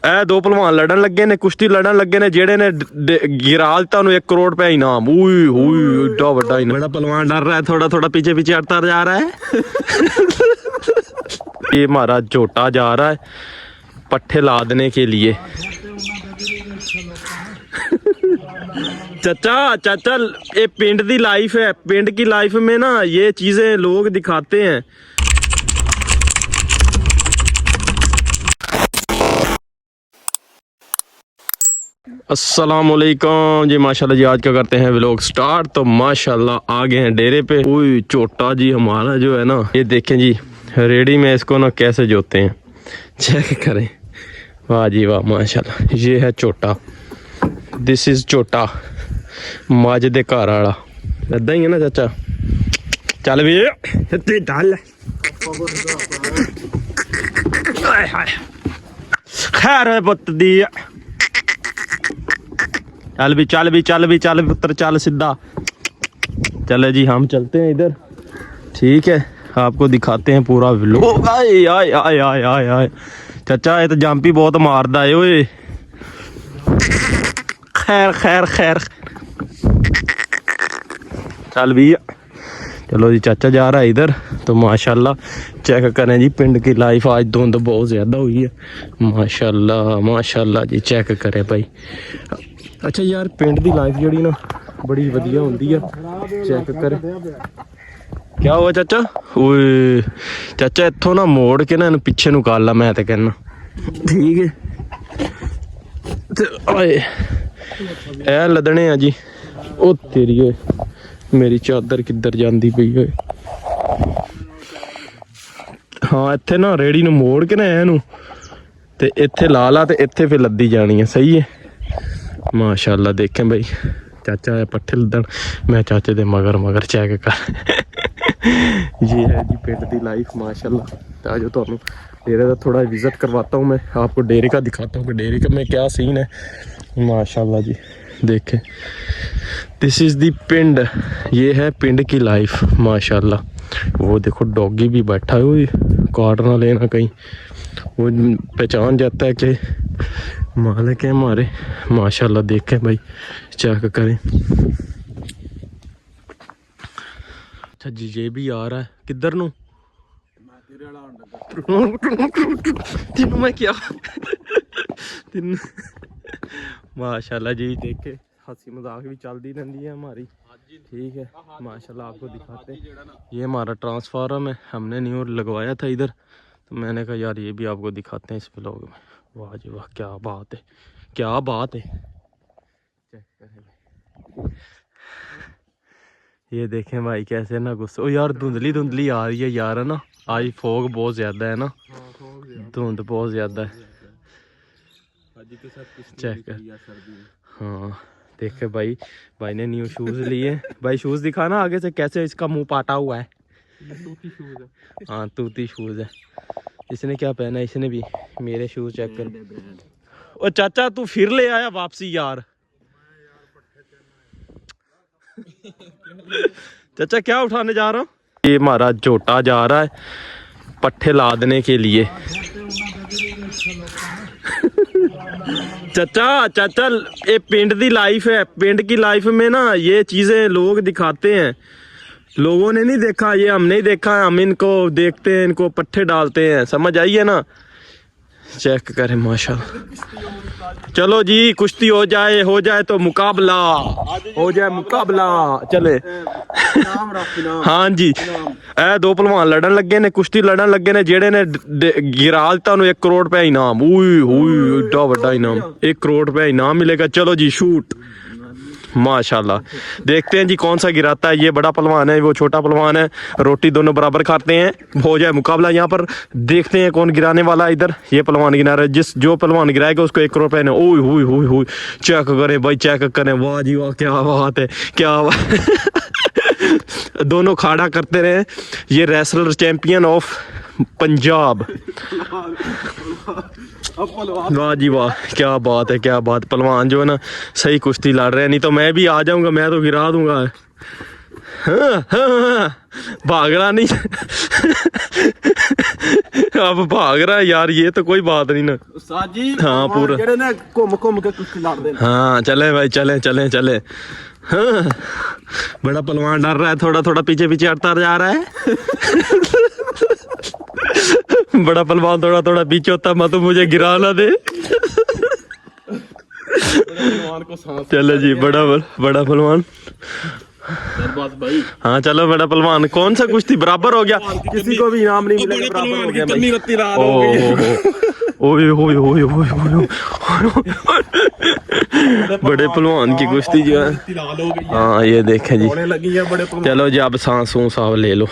ਇਹ ਦੋ ਭਲਵਾਨ ਲੜਨ ਲੱਗੇ ਨੇ, ਕੁਸ਼ਤੀ ਲੜਨ ਲੱਗੇ ਨੇ, ਜਿਹੜੇ ਨੇ गिरा दिता 1 करोड़ रुपया इनाम। उई हुई एडा बड़ा इनाम। बड़ा पहलवान डर रहा है, थोड़ा थोड़ा पीछे पीछे हटता जा रहा है। ये हमारा झोटा जा रहा है पट्ठे लादने के लिए। चाचा चाचा ये पिंड की लाइफ है, पिंड की लाइफ में ना ये चीजें लोग दिखाते हैं। अस्सलामुअलैकुम जी, माशाल्लाह जी। आज क्या करते हैं व्लॉग स्टार्ट। तो माशाल्लाह आ गए हैं डेरे पे। ओए छोटा जी हमारा जो है ना, ये देखें जी रेडी में इसको ना कैसे जोते हैं, चेक करें। वाह जी वाह माशाल्लाह। ये है छोटा, दिस इज छोटा माज दे घर वाला। इदा ही है ना चाचा। चल भी डाल खैर है पुत दी। चल भी चल भी चल भी चल पुत्र चल सीधा। चले जी हम चलते हैं इधर, ठीक है। आपको दिखाते हैं पूरा व्लॉग। आए आए आए आए आए आए चाचा ये तो जंप ही बहुत मारदा है ओए। खैर खैर खैर चल भी। चलो जी चाचा जा रहा है इधर। तो माशाल्लाह चेक करें जी पिंड की लाइफ। आज धुंध बहुत ज़्यादा हुई है माशाल्लाह माशाल्लाह जी। चेक करें भाई। अच्छा यार पिंड की लाइफ जी ना बड़ी वधिया होंदी है। चेक कर क्या हुआ चाचा। ओए चाचा इत्थों ना मोड़ के ना पिछे नूं कर ला, मैं तो कहना ठीक है। ए लदने आ जी। ओ तेरी ओए मेरी चादर किधर जाती पई ओए। हाँ इत्थे ना रेड़ी नूं मोड़ के ना एनू ते इत्थे ला ला ते इत्थे फिर लद्दी जानी है। सही है माशाल्लाह। देखें भाई चाचा है पट्ठे लदन, मैं चाचे दे मगर मगर चेक कर। ये है जी पिंड की लाइफ माशाल्लाह। आज तो डेरे का थोड़ा विजिट करवाता हूँ मैं आपको, डेरे का दिखाता हूँ कि डेरे का में क्या सीन है माशाल्लाह जी। देखें दिस इज़ दी पिंड। ये है पिंड की लाइफ माशाल्लाह। वो देखो डॉगी भी बैठा है, वो काट ना लेना कहीं, वो पहचान जाता है कि मालिक है हमारे माशाल्लाह। देखें भाई चेक करें। अच्छा जी ये भी आ रहा है किधर नू तीनों मैं क्या तीन माशाल्लाह जी। देखे हंसी मजाक भी चलती रहती है हमारी, ठीक है माशाल्लाह। आपको दिखाते हैं ये हमारा ट्रांसफार्मर है, हमने न्यू लगवाया था इधर। तो मैंने कहा यार ये भी आपको दिखाते हैं इस व्लॉग में। वाह जी वाह क्या बात है क्या बात है। चेक करें ये देखें भाई कैसे ना गुस्सा। ओ यार धुंधली धुंधली आ रही है यार, है ना। आज फोग बहुत ज़्यादा है ना, धुंध बहुत ज़्यादा है। चेक कर। हाँ देखे भाई, भाई ने न्यू शूज़ लिए। भाई शूज़ दिखाना आगे से कैसे इसका मुंह पाटा हुआ है। हाँ तूती शूज़ है। इसने क्या पहना है, इसने भी मेरे शूज़ चेक कर। ओ चाचा तू फिर ले आया वापसी यार। चाचा क्या उठाने जा रहा हूँ। ये हमारा झोटा जा रहा है पट्ठे लादने के लिए। चाचा चाचा ये पिंड की लाइफ है, पिंड की लाइफ में ना ये चीजें लोग दिखाते हैं। लोगों ने नहीं देखा, ये हमने ही देखा है। हम इनको देखते हैं, इनको पट्ठे डालते हैं, समझ आई है ना। चेक करें माशाल्लाह। चलो जी कुश्ती हो जाए तो मुकाबला हो जाए, मुकाबला चले। हाँ जी ए दो भलवान लड़न लगे ने, कुश्ती लड़न लगे ने, जेड़े ने गिरा दिता 1 करोड़ रुपया इनाम। उई हुई एडा बड़ा इनाम, 1 करोड़ रुपया इनाम मिलेगा। चलो जी शूट माशाल्लाह। देखते हैं जी कौन सा गिराता है। ये बड़ा पहलवान है, वो छोटा पहलवान है। रोटी दोनों बराबर खाते हैं। हो जाए मुकाबला यहाँ पर, देखते हैं कौन गिराने वाला है। इधर ये पहलवान गिरा रहा है, जो पहलवान गिराएगा उसको 1 करोड़ रुपए। ओए हुई हुई हुई चेक करें भाई चेक करें। वाह जी वाह क्या बात है क्या बात। दोनों खाड़ा करते रहे। ये रेसलर चैंपियन ऑफ पंजाब। वाह जी वाह क्या बात है क्या बात। पहलवान जो है ना सही कुश्ती लड़ रहे हैं, नहीं तो मैं भी आ जाऊंगा, मैं तो गिरा दूंगा। हाँ, हाँ, हाँ, भागना नहीं। अब भाग रहा है यार, ये तो कोई बात नहीं ना। उस्ताद जी हाँ, पूरा जेड़े ने घूम के कुछ लड़ते हैं। हाँ चले भाई, चले चले चले। हाँ बड़ा पहलवान डर रहा है, थोड़ा थोड़ा पीछे पीछे हटता जा रहा है। बड़ा पहलवान थोड़ा थोड़ा पीछे होता, मत मुझे गिरा ना दे। पहलवान को सांस चलो जी, बड़ा पहलवान। बस भाई। हाँ चलो बड़ा पहलवान। कौन सा कुश्ती बराबर हो गया, किसी को भी इनाम नहीं मिलेगा, बराबर हो गया भाई। ओए ओए ओए ओए ओए। बड़े पहलवान की कुश्ती जो है। हाँ ये देखें जी, लगी है बड़े चलो जी अब सांस ले लो।